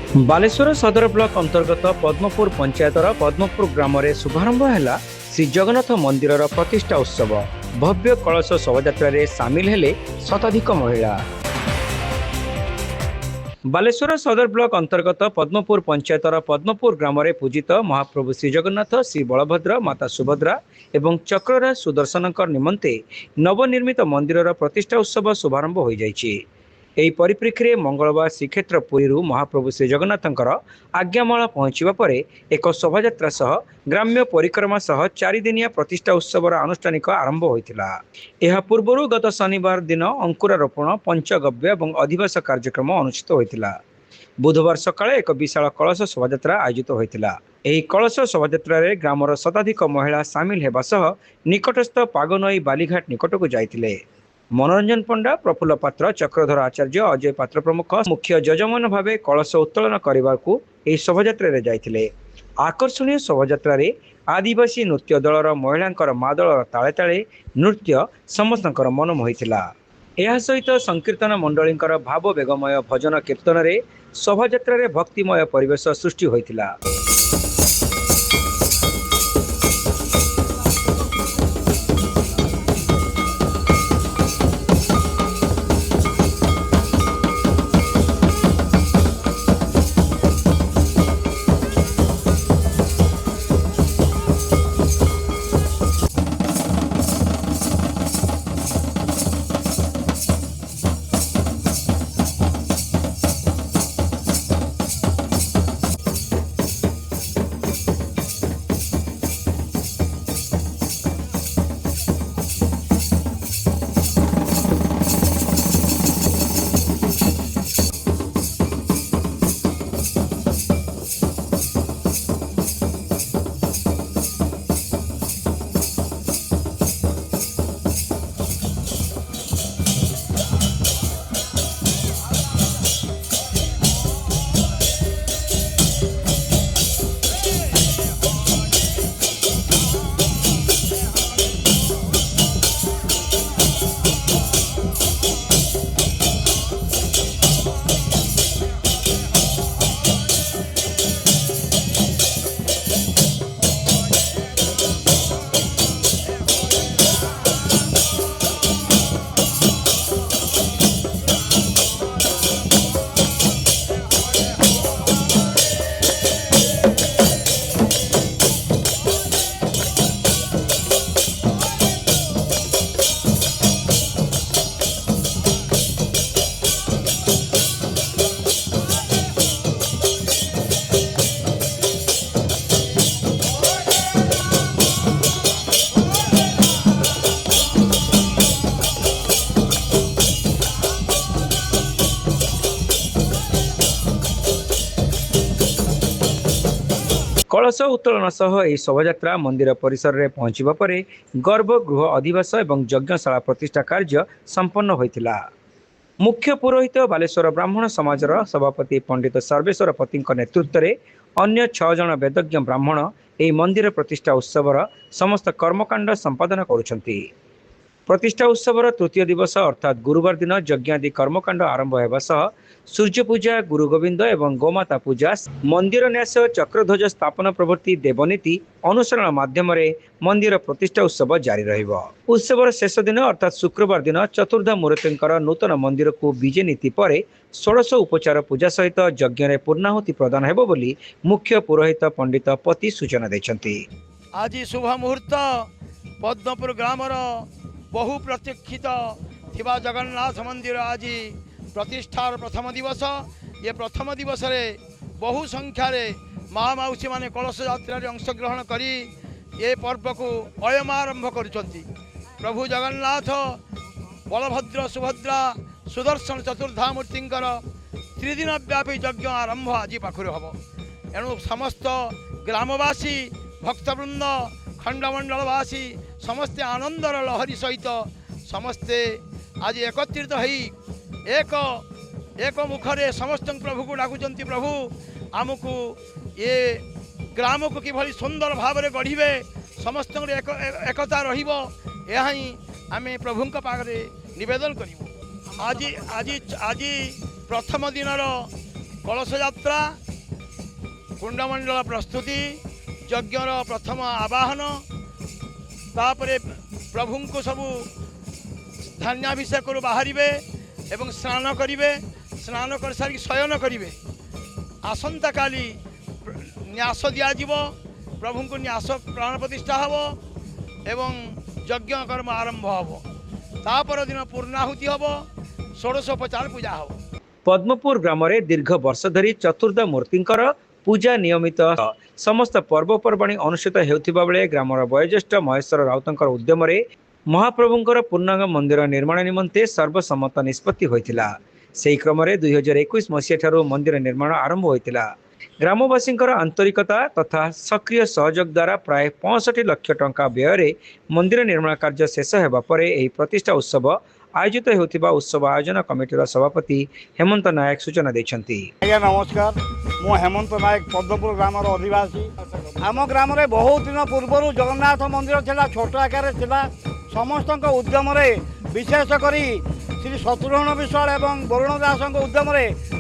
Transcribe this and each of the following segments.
बालेश्वर सदर ब्लॉक अंतर्गत पद्मपुर पंचायतर पद्मपुर ग्राम में शुभारंभ है श्री जगन्नाथ मंदिर प्रतिष्ठा उत्सव। भव्य कलश शोभायात्रा रे सामिल हेले शताधिक महिला। बालेश्वर सदर ब्लॉक अंतर्गत पद्मपुर पंचायतर पद्मपुर ग्राम में पूजित महाप्रभु श्री जगन्नाथ, श्री बलभद्र, माता सुभद्रा एवं चक्रराज सुदर्शन निमंते नवनिर्मित मंदिर प्रतिष्ठा उत्सव शुभारंभ हो जाइछि। एही परिप्रेक्षी में मंगलवार श्रीक्षेत्र पुरी महाप्रभु श्री जगन्नाथंकर आज्ञामाला पहुंचवा पर एक शोभायात्रा सह ग्राम्य परिक्रमा सह 4 दिनिया प्रतिष्ठा उत्सवर आनुष्ठानिक आरंभ होइतिला। एहा पूर्वरु गत शनिवार दिन अंकुरारोपण, पंचगव्य और अधिवास कार्यक्रम अनुष्ठित होइतिला। बुधवार सकाळे एक विशाल कलश शोभायात्रा आयोजित होइतिला। एही कलश शोभायात्रा रे ग्रामर शताधिक महिला सामिल हेबा सह निकटस्थ पागनई बालीघाट निकटकू जाइतिले। मनोरंजन पंडा, प्रफुल्ल पात्र, चक्रधर आचार्य, अजय पात्र प्रमुख मुख्य जजमान भावे कलश उत्तोलन करने यह शोभायात्रा रे जाइतिले। आकर्षणीय शोभायात्रा रे आदिवासी नृत्य दलर महिलांकर मादल ताले ताले नृत्य समस्तंकर मन मोहिथिला। यह सहित संकीर्तन मंडलींकर भाव बेगमय भजन कीर्तन रे शोभायात्रा रे भक्तिमय परिवेश सृष्टि होइथिला। कलश उत्तोलन सह यह शोभायात्रा मंदिर परिसर में पहुंचवा पर गर्भगृह, अधिवास और यज्ञशाला प्रतिष्ठा कार्य संपन्न होइतिला। मुख्य पुरोहित बालेश्वर ब्राह्मण समाजर सभापति पंडित सर्वेश्वर पति नेतृत्व में अन्य 6 जन वेदज्ञ ब्राह्मण यह मंदिर प्रतिष्ठा उत्सवर समस्त कर्मकांड संपादन करुछंती। प्रतिष्ठा उत्सवर तृतीय दिवस अर्थात गुरुवार दिन यज्ञादि कर्मकांड आरंभ होगा सह सूर्य पूजा, गुरु गोविंद एवं गोमाता पूजा, मंदिर न्यास, चक्रध्वज स्थापन प्रभृति देवनीति अनुसरण माध्यम मंदिर प्रतिष्ठा उत्सव जारी रहिबो। उत्सवर शेष दिन अर्थात शुक्रवार दिन चतुर्धा मूर्तिंकर नूतन मंदिर को विजय नीति पर 1600 उपचार पूजा सहित यज्ञ में पूर्णाहुति प्रदान हेबो बोली मुख्य पुरोहित पंडित पति सूचना दैछंती। आज शुभ मुहूर्त पद्मपुर ग्रामर बहु प्रतीक्षित थिबा जगन्नाथ मंदिर आज प्रतिष्ठार प्रथम दिवस। ये प्रथम दिवस रे बहु संख्यार महामाउसी माने कलश यात्रा अंशग्रहण करी ये पर्व को अयमारंभ करुचंती। प्रभु जगन्नाथ, बलभद्र, सुभद्रा, सुदर्शन चतुर्धामूर्तिंकर 3 दिन व्यापी यज्ञ आरंभ आज पाखुर हम। एणु समस्त ग्रामवासी, भक्तवृंद, खंडमंडलवासी समस्ते आनंदर लहरी सहित समस्ते आज एकत्रित होई एक मुखरे समस्त प्रभु को डाकुचंती। प्रभु आमको ये ग्राम को किभली सुंदर भाव में गढ़े समस्त एकता रहिबो यह ही आमे प्रभुंक पाखरे निवेदन करिवो। आज आज आज प्रथम दिनर कलश यात्रा कुंडमंडल प्रस्तुति यज्ञर प्रथम आवाहन तापर प्रभु को सबू धान्याभिषेक बाहर एवं स्नान करेंगे स्नान कर सारी शयन करेंगे आसंता काली न्यास दिज्व प्रभु को न्यास प्राण प्रतिष्ठा हम एवं यज्ञ कर्म आरंभ हम तापर दिन पूर्णाहुति हम 1650 पूजा हम। पद्मपुर ग्राम रे दीर्घ वर्ष धरी चतुर्थ मूर्तिंकर पूजा नियमित समस्त पर्वपर्वाणी अनुष्ठित हेउथिबा बेले ग्रामर वयोज्येष्ठ महेश्वर राउतंकर उद्यम रे महाप्रभुंकर पूर्णांग मंदिर निर्माण निमंते सर्वसम्मत निष्पत्ति होइतिला। सेही क्रम रे 2021 मसीहा ठारू मंदिर निर्माण आरंभ होइतिला। ग्रामवासींकर आंतरिकता तथा सक्रिय सहयोग द्वारा प्राय 65 लाख टंका व्यय मंदिर निर्माण कार्य शेष हेबा परे एही प्रतिष्ठा उत्सव आयोजित होतिबा उत्सव आयोजन कमिटीर सभापति हेमंत नायक सूचना दैछंती। आज्ञा नमस्कार, मु हेमंत नायक पद्मपुर ग्रामर अधिवासी। आम ग्राम में बहुत दिन पूर्व जगन्नाथ मंदिर थिला, छोट आकार थिला। समस्त उद्यम विशेषकर श्री शत्रुघ्न विश्वाल एवं वरुण दास उद्यम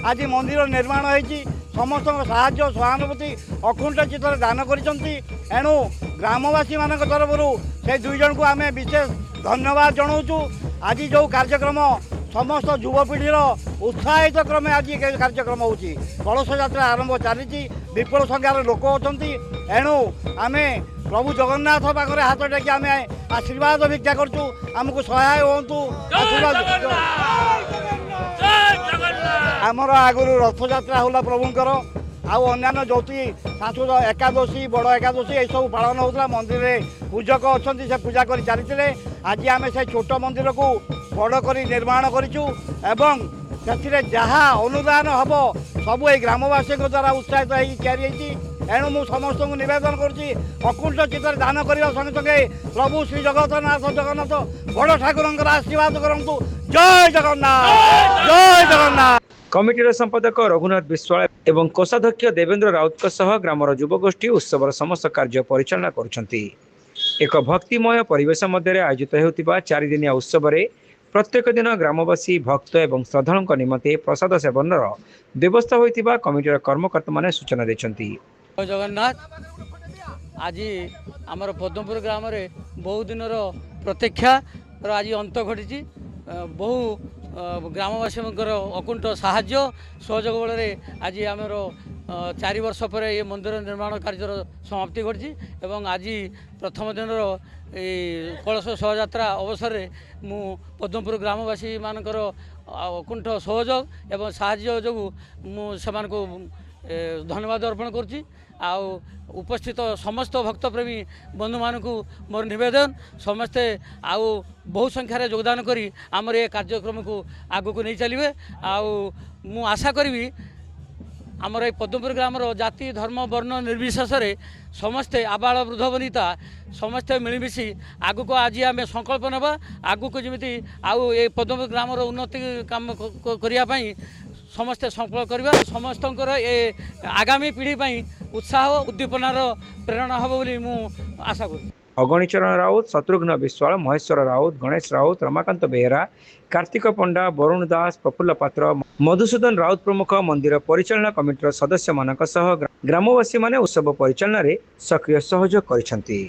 आज मंदिर निर्माण होती। समस्त साहाय्य सहानुभूति अकुंठ चित्तर दान करेणु ग्रामवासी मान तरफ से दुई जन को आम विशेष धन्यवाद जनाऊँ। आज जो कार्यक्रम समस्त युवपीढ़ीर उत्साहित क्रमे आज कार्यक्रम हो कलश यात्रा आरंभ चली विपुल संख्यार लोक अच्छा एणु आम प्रभु जगन्नाथ पाखे हाथ टेकी आम आशीर्वाद भिक्षा करूँ आमको सहाय हूँ आमर आगुरी रथ यात्रा होला प्रभुंकर आउ अन्य ज्योति सांस्कृतिक एकादशी बड़ एकादशी यह सब पालन होता मंदिर में पूजक अच्छा से पूजा कर चलते आज आम से छोट मंदिर को बड़ कर निर्माण करूँ एवं से जहाँ अनुदान हम सब ये ग्रामवासी द्वारा उत्साहित होती एणु मु समस्त को नवेदन करुँची अकुंठ चित्तर दान करने संगे संगे प्रभु श्री जगन्नाथ जगन्नाथ बड़ ठाकुर आशीर्वाद करूँ। जय जगन्नाथ जय जगन्नाथ। कमिटीर संपादक रघुनाथ विश्वाल एवं कोषाध्यक्ष देवेंद्र राउत ग्रामर युवगोष्ठी उत्सवर समस्त कार्य परिचालना करुछंती। एक भक्तिमय परिवेश मध्य आयोजित होतिबा 4 दिनिया उत्सव प्रत्येक दिन ग्रामवासी भक्त एवं श्रद्धालुंक निमंते प्रसाद सेवनर व्यवस्था होतिबा कमिटीर कर्मकर्ता माने सूचना दैछंती। जगन्नाथ आज आमर पद्मपुर ग्राम रे बहु दिन प्रतीक्षा आज अंत घटी बहु ग्रामवासी अकुंठ साहाय्य सहयोग बल आज आमर 4 वर्ष पर ये मंदिर निर्माण कार्य समाप्ति घटी एवं आज प्रथम दिन कलश शोभायात्रा अवसर में मु पद्मपुर ग्रामवासी मानकर अकुंठ सहयोग एवं साहाय्य जो मुझे धन्यवाद अर्पण करुँची। आउ उपस्थित समस्त भक्तप्रेमी बंधु मानक मोर निवेदन समस्ते आउ बहु संख्यार योगदान करी आमर ये कार्यक्रम को आगू को नहीं चलिए। आउ मु आशा करी आमर ये पद्मपुर ग्रामर जाति धर्म वर्ण निर्विशेष समस्ते आबाल वृद्ध वनिता समस्ते मिलमिशि आगू को आज आम संकल्प नवा आगू को जमी आउ ये पद्मपुर ग्रामर उन्नति काम करने समस्ते संकल्प करवा समस्त ये आगामी पीढ़ी उत्साह उद्दीपनार प्रेरणा हम बोली मु आशा करूँ। अगणिचरण राउत शत्रुघ्न विश्वाल महेश्वर राउत गणेश राउत रमाकांत बेहेरा कार्तिक पंडा वरुण दास प्रफुल्ल पात्र मधुसूदन राउत प्रमुख मंदिर परिचालना कमिटीर सदस्य मानक सह ग्रामवासी माने उत्सव परिचालना रे सक्रिय सहयोग करिसेंती।